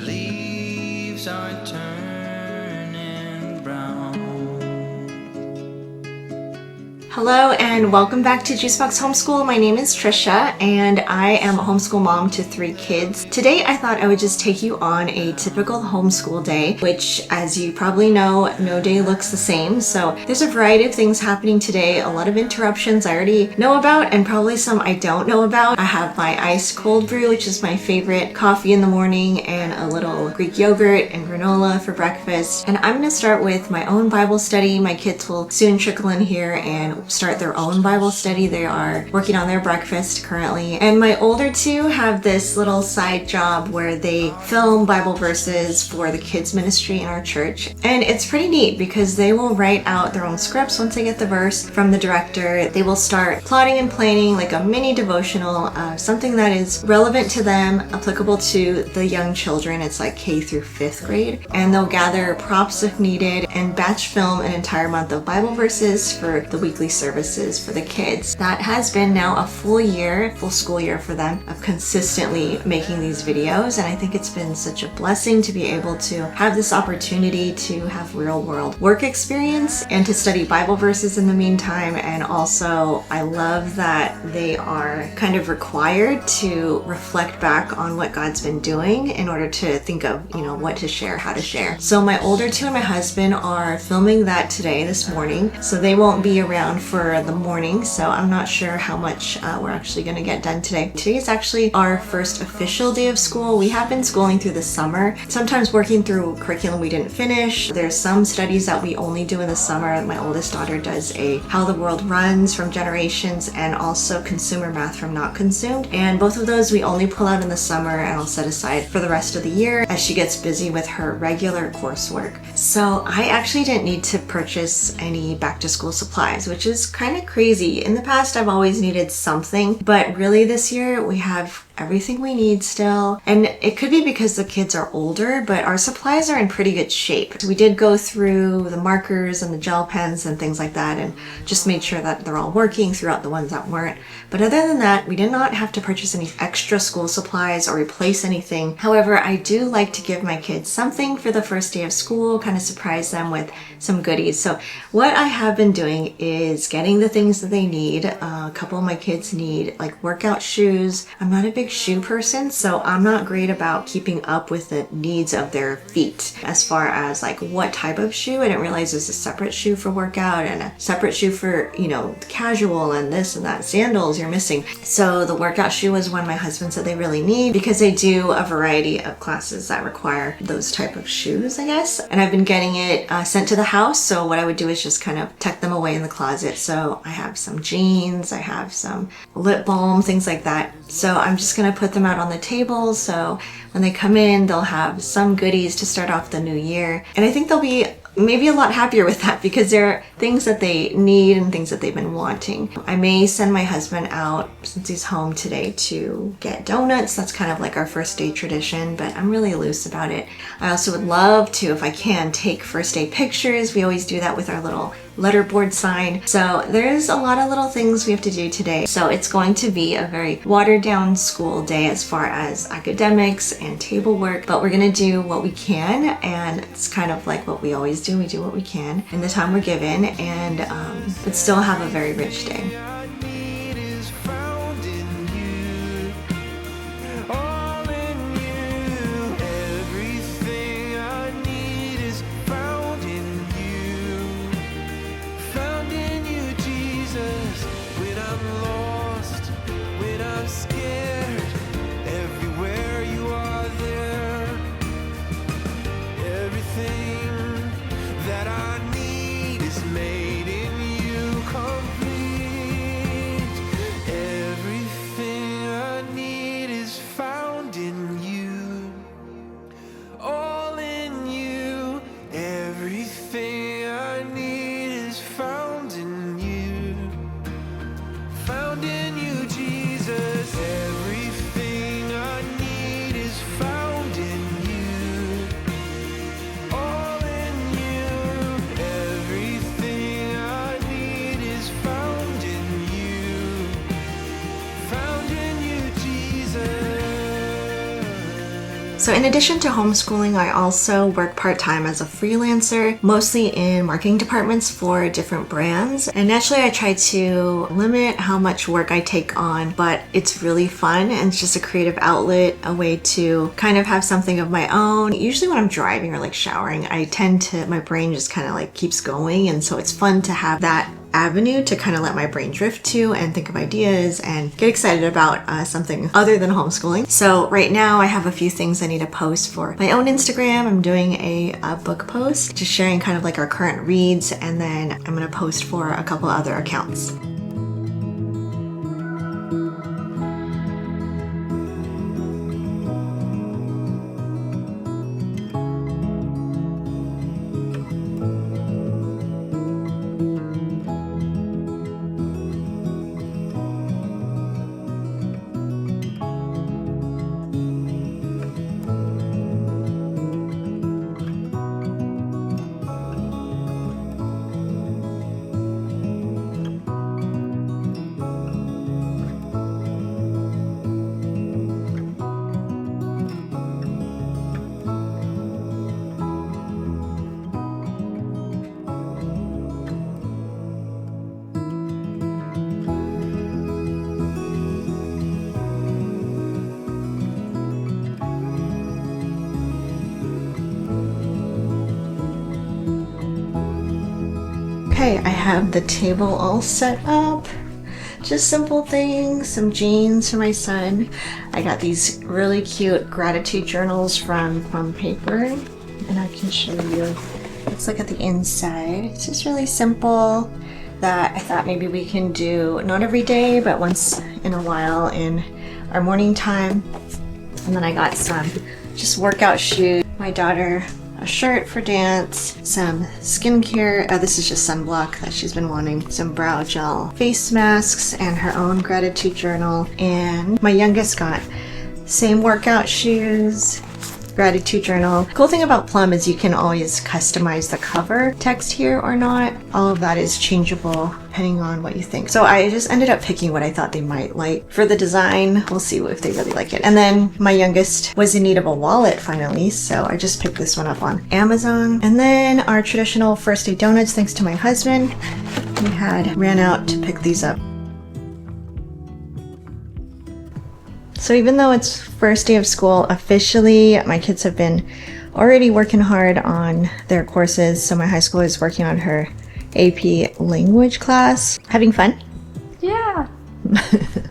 leaves are turning brown. Hello and welcome back to Box Homeschool. My name is Trisha and I am a homeschool mom to 3 kids. Today I thought I would just take you on a typical homeschool day, which as you probably know, no day looks the same. So there's a variety of things happening today, a lot of interruptions I already know about and probably some I don't know about. I have my iced cold brew, which is my favorite coffee in the morning, and a little Greek yogurt and granola for breakfast. And I'm going to start with my own Bible study. My kids will soon trickle in here and start their own Bible study. They are working on their breakfast currently. And my older 2 have this little side job where they film Bible verses for the kids ministry in our church. And it's pretty neat because they will write out their own scripts once they get the verse from the director. They will start plotting and planning like a mini devotional, something that is relevant to them, applicable to the young children. It's like K through 5th grade. And they'll gather props if needed and batch film an entire month of Bible verses for the weekly services for the kids. That has been now a full school year for them of consistently making these videos, and I think it's been such a blessing to be able to have this opportunity to have real world work experience and to study Bible verses in the meantime. And also I love that they are kind of required to reflect back on what God's been doing in order to think of, what to share, how to share. So my older 2 and my husband are filming that this morning, so they won't be around for the morning, so I'm not sure how much we're actually going to get done today. Today is actually our first official day of school. We have been schooling through the summer, sometimes working through curriculum we didn't finish. There's some studies that we only do in the summer. My oldest daughter does a How the World Runs from Generations and also Consumer Math from Not Consumed, and both of those we only pull out in the summer and I'll set aside for the rest of the year as she gets busy with her regular coursework. So I actually didn't need to purchase any back to school supplies, which is kind of crazy. In the past, I've always needed something, but really this year we have everything we need still. And it could be because the kids are older, but our supplies are in pretty good shape. So we did go through the markers and the gel pens and things like that and just made sure that they're all working throughout the ones that weren't. But other than that, we did not have to purchase any extra school supplies or replace anything. However, I do like to give my kids something for the first day of school, kind of surprise them with some goodies. So what I have been doing is getting the things that they need. A couple of my kids need like workout shoes. I'm not a big shoe person, so I'm not great about keeping up with the needs of their feet as far as like what type of shoe. I didn't realize there's a separate shoe for workout and a separate shoe for, casual and this and that. Sandals you're missing. So the workout shoe was one my husband said they really need because they do a variety of classes that require those type of shoes, I guess. And I've been getting it sent to the house, so what I would do is just kind of tuck them away in the closet. So I have some jeans, I have some lip balm, things like that. So I'm just going to put them out on the table, so when they come in they'll have some goodies to start off the new year. And I think they'll be maybe a lot happier with that because there are things that they need and things that they've been wanting. I may send my husband out since he's home today to get donuts. That's kind of like our first day tradition, but I'm really loose about it. I also would love to, if I can, take first day pictures. We always do that with our little letterboard sign. So there's a lot of little things we have to do today. So it's going to be a very watered down school day as far as academics and table work, but we're gonna do what we can, and it's kind of like what we always do. We do what we can in the time we're given, and but still have a very rich day. That I need is made in you complete. So in addition to homeschooling, I also work part-time as a freelancer, mostly in marketing departments for different brands. And naturally I try to limit how much work I take on, but it's really fun and it's just a creative outlet, a way to kind of have something of my own. Usually when I'm driving or like showering, my brain just kind of like keeps going, and so it's fun to have that avenue to kind of let my brain drift to and think of ideas and get excited about something other than homeschooling. So right now I have a few things I need to post for my own Instagram. I'm doing a book post, just sharing kind of like our current reads, and then I'm going to post for a couple other accounts. Okay, I have the table all set up. Just simple things, some jeans for my son. I got these really cute gratitude journals from Paper, and I can show you. Let's look at the inside. It's just really simple that I thought maybe we can do not every day, but once in a while in our morning time. And then I got some just workout shoes. My daughter a shirt for dance, some skincare. This is just sunblock that she's been wanting, some brow gel, face masks, and her own gratitude journal. And my youngest got same workout shoes, gratitude journal. Cool thing about Plum is you can always customize the cover text here or not. All of that is changeable depending on what you think. So I just ended up picking what I thought they might like. For the design, we'll see if they really like it. And then my youngest was in need of a wallet finally, so I just picked this one up on Amazon. And then our traditional first day donuts, thanks to my husband. We ran out to pick these up. So even though it's first day of school officially, my kids have been already working hard on their courses. So my high school is working on her AP language class. Having fun? Yeah.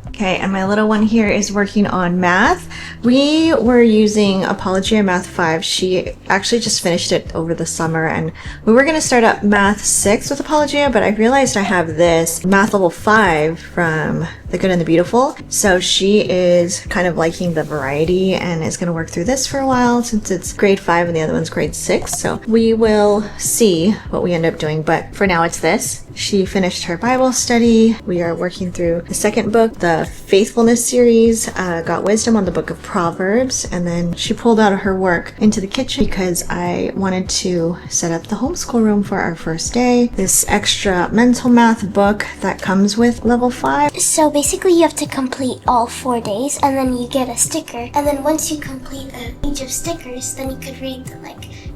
Okay, and my little one here is working on math. We were using Apologia Math 5. She actually just finished it over the summer, and we were going to start up Math 6 with Apologia, but I realized I have this Math Level 5 from The Good and the Beautiful. So she is kind of liking the variety and is going to work through this for a while since it's grade 5 and the other one's grade 6. So we will see what we end up doing, but for now it's this. She finished her Bible study. We are working through the second book, the Faithfulness series, got wisdom on the book of Proverbs, and then she pulled out her work into the kitchen because I wanted to set up the homeschool room for our first day. This extra mental math book that comes with level 5. So basically you have to complete all 4 days and then you get a sticker. And then once you complete a page of stickers, then you could read the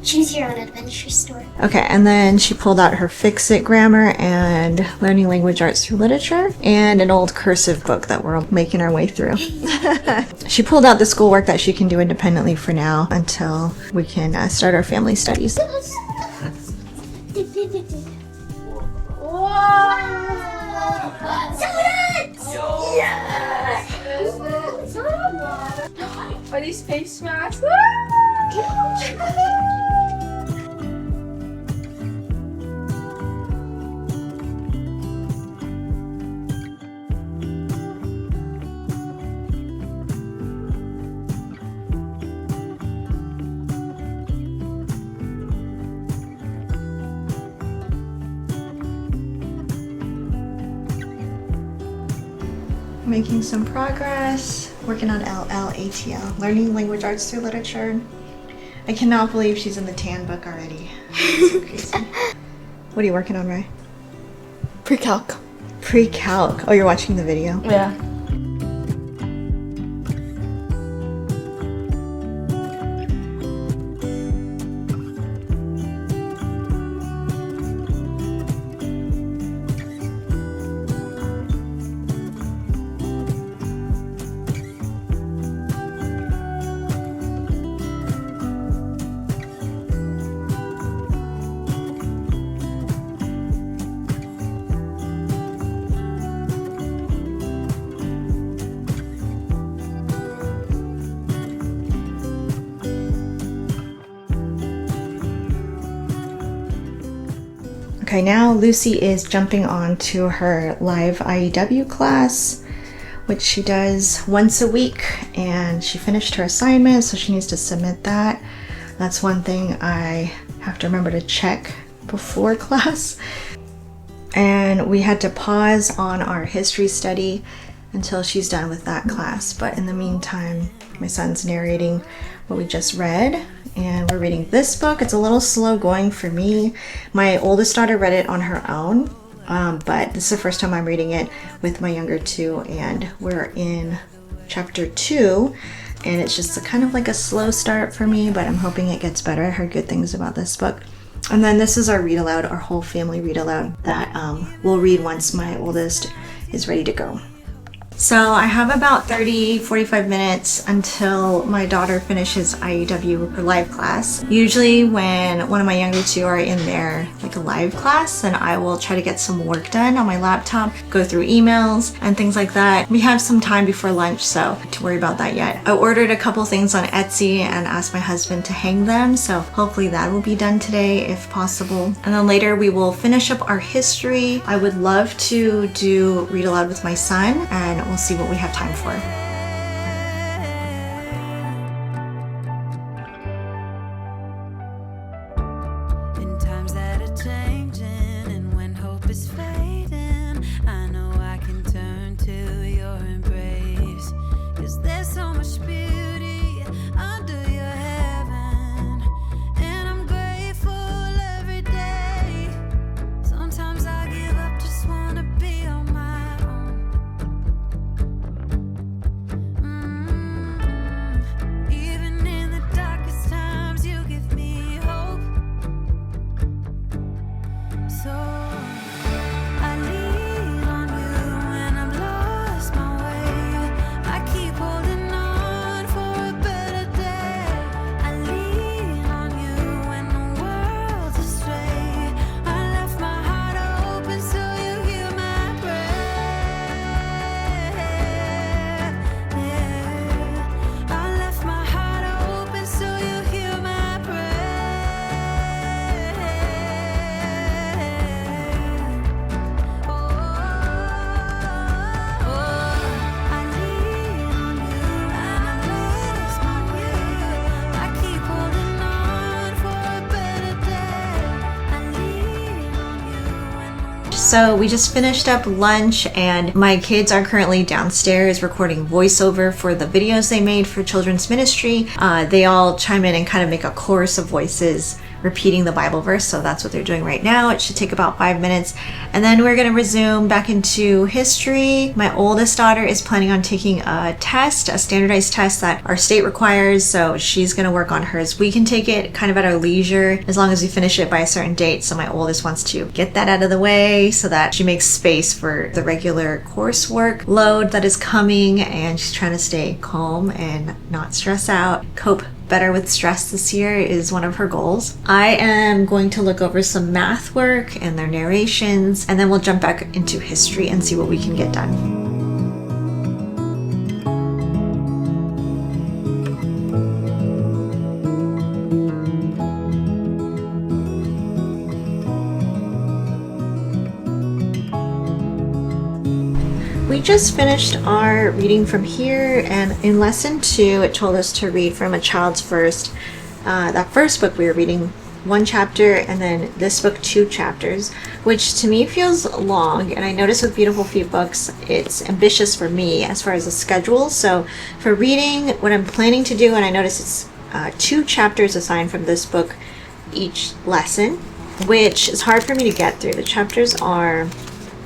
Choose Your Own Adventure story. Okay, and then she pulled out her Fix-It grammar and learning language arts through literature and an old cursive book that we're making our way through. She pulled out the schoolwork that she can do independently for now until we can start our family studies. Are these face masks? Making some progress, working on LLATL, learning language arts through literature. I cannot believe she's in the tan book already. It's so crazy. What are you working on, Ray? Pre-calc. Pre-calc. Oh, you're watching the video? Yeah. Okay, now Lucy is jumping on to her live IEW class, which she does once a week, and she finished her assignment, so she needs to submit that. That's one thing I have to remember to check before class. And we had to pause on our history study until she's done with that class. But in the meantime, my son's narrating what we just read, and we're reading this book. It's a little slow going for me. My oldest daughter read it on her own, but this is the first time I'm reading it with my younger two, and we're in chapter 2, and it's just kind of like a slow start for me, but I'm hoping it gets better. I heard good things about this book. And then this is our read aloud, our whole family read aloud that we'll read once my oldest is ready to go. So I have about 30-45 minutes until my daughter finishes IEW, her live class. Usually when one of my younger two are in their like a live class, then I will try to get some work done on my laptop, go through emails and things like that. We have some time before lunch, so not to worry about that yet. I ordered a couple things on Etsy and asked my husband to hang them, so hopefully that will be done today if possible. And then later we will finish up our history. I would love to do read aloud with my son, and we'll see what we have time for. In times that are changing and when hope is fading, I know I can turn to your embrace. 'Cause there's so much beauty under your heaven, and I'm grateful every day. Sometimes I give up, just wanna be on my own. Even in the darkest times, you give me hope. So I lean on you when I've lost my way. I keep holding on for a better day. I lean on you when the world's astray. I left my heart open so you hear my prayer. I left my heart open so you hear my prayer. I lean on you and I've lost my way. I keep holding on for a better day. I lean on you when So we just finished up lunch, and my kids are currently downstairs recording voiceover for the videos they made for children's ministry. They all chime in and kind of make a chorus of voices repeating the Bible verse, so that's what they're doing right now. It should take about 5 minutes, and then we're going to resume back into history. My oldest daughter is planning on taking a test, a standardized test that our state requires, so she's going to work on hers. We can take it kind of at our leisure as long as we finish it by a certain date, so my oldest wants to get that out of the way so that she makes space for the regular coursework load that is coming, and she's trying to stay calm and not stress out, cope better with stress this year is one of her goals. I am going to look over some math work and their narrations, and then we'll jump back into history and see what we can get done. We just finished our reading from here, and in lesson 2 it told us to read from A Child's First. That first book we were reading 1 chapter, and then this book 2 chapters, which to me feels long, and I notice with Beautiful Feet books it's ambitious for me as far as the schedule. So for reading, what I'm planning to do, and I notice it's 2 chapters assigned from this book each lesson, which is hard for me to get through. The chapters are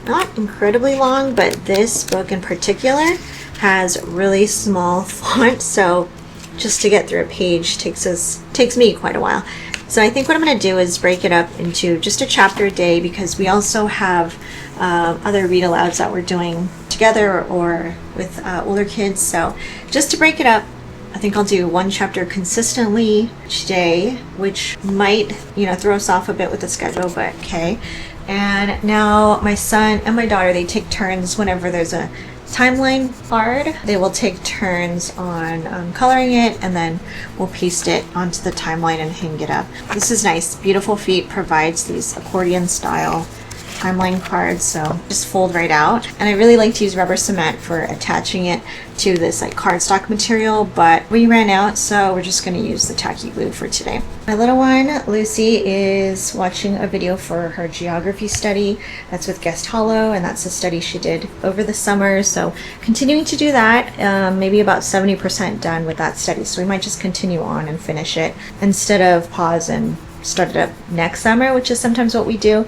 not incredibly long, but this book in particular has really small font, so just to get through a page takes me quite a while. So I think what I'm going to do is break it up into just a chapter a day, because we also have other read alouds that we're doing together or with older kids. So just to break it up, I think I'll do 1 chapter consistently each day, which might, throw us off a bit with the schedule, but okay. And now my son and my daughter, they take turns whenever there's a timeline card. They will take turns on coloring it, and then we'll paste it onto the timeline and hang it up. This is nice. Beautiful Feet provides these accordion style timeline cards, so just fold right out. And I really like to use rubber cement for attaching it to this like cardstock material, but we ran out, so we're just going to use the tacky glue for today. My little one Lucy is watching a video for her geography study. That's with Guest Hollow, and that's a study she did over the summer, so continuing to do that. Maybe about 70% done with that study, so we might just continue on and finish it instead of pause and start it up next summer, which is sometimes what we do.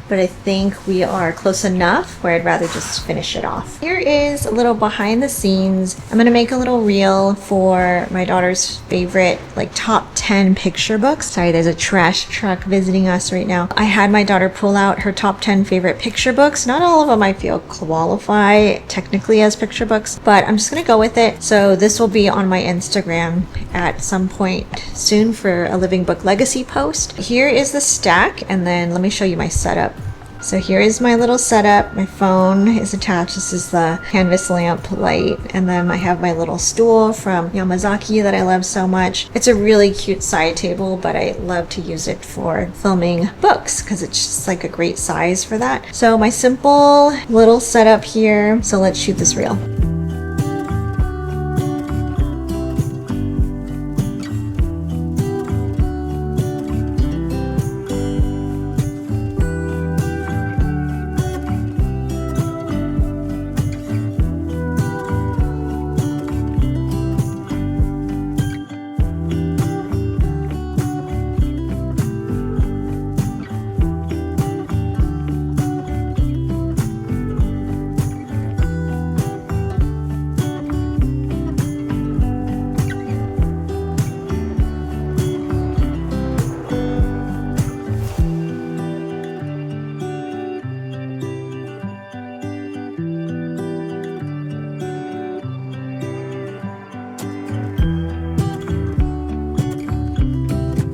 But I think we are close enough where I'd rather just finish it off. Here is a little behind the scenes. I'm gonna make a little reel for my daughter's favorite like top 10 picture books. Sorry, there's a trash truck visiting us right now. I had my daughter pull out her top 10 favorite picture books. Not all of them I feel qualify technically as picture books, but I'm just gonna go with it. So this will be on my Instagram at some point soon for a Living Book Legacy post. Here is the stack, and then let me show you my setup. So here is my little setup. My phone is attached. This is the canvas lamp light. And then I have my little stool from Yamazaki that I love so much. It's a really cute side table, but I love to use it for filming books because it's just like a great size for that. So my simple little setup here. So let's shoot this reel.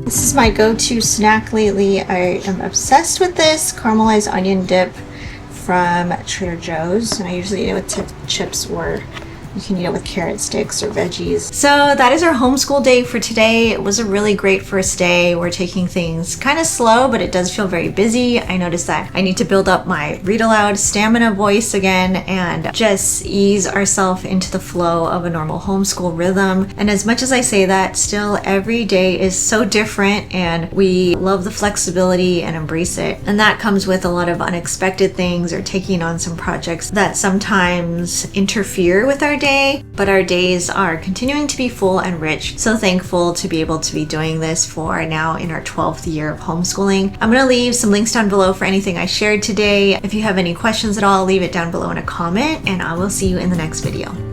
This is my go-to snack lately. I am obsessed with this caramelized onion dip from Trader Joe's, and I usually eat it with chips, or you can eat it with carrot sticks or veggies. So that is our homeschool day for today. It was a really great first day. We're taking things kind of slow, but it does feel very busy. I noticed that I need to build up my read aloud stamina voice again and just ease ourselves into the flow of a normal homeschool rhythm. And as much as I say that, still every day is so different, and we love the flexibility and embrace it. And that comes with a lot of unexpected things or taking on some projects that sometimes interfere with our day, but our days are continuing to be full and rich. So thankful to be able to be doing this for now in our 12th year of homeschooling. I'm going to leave some links down below for anything I shared today. If you have any questions at all, leave it down below in a comment, and I will see you in the next video.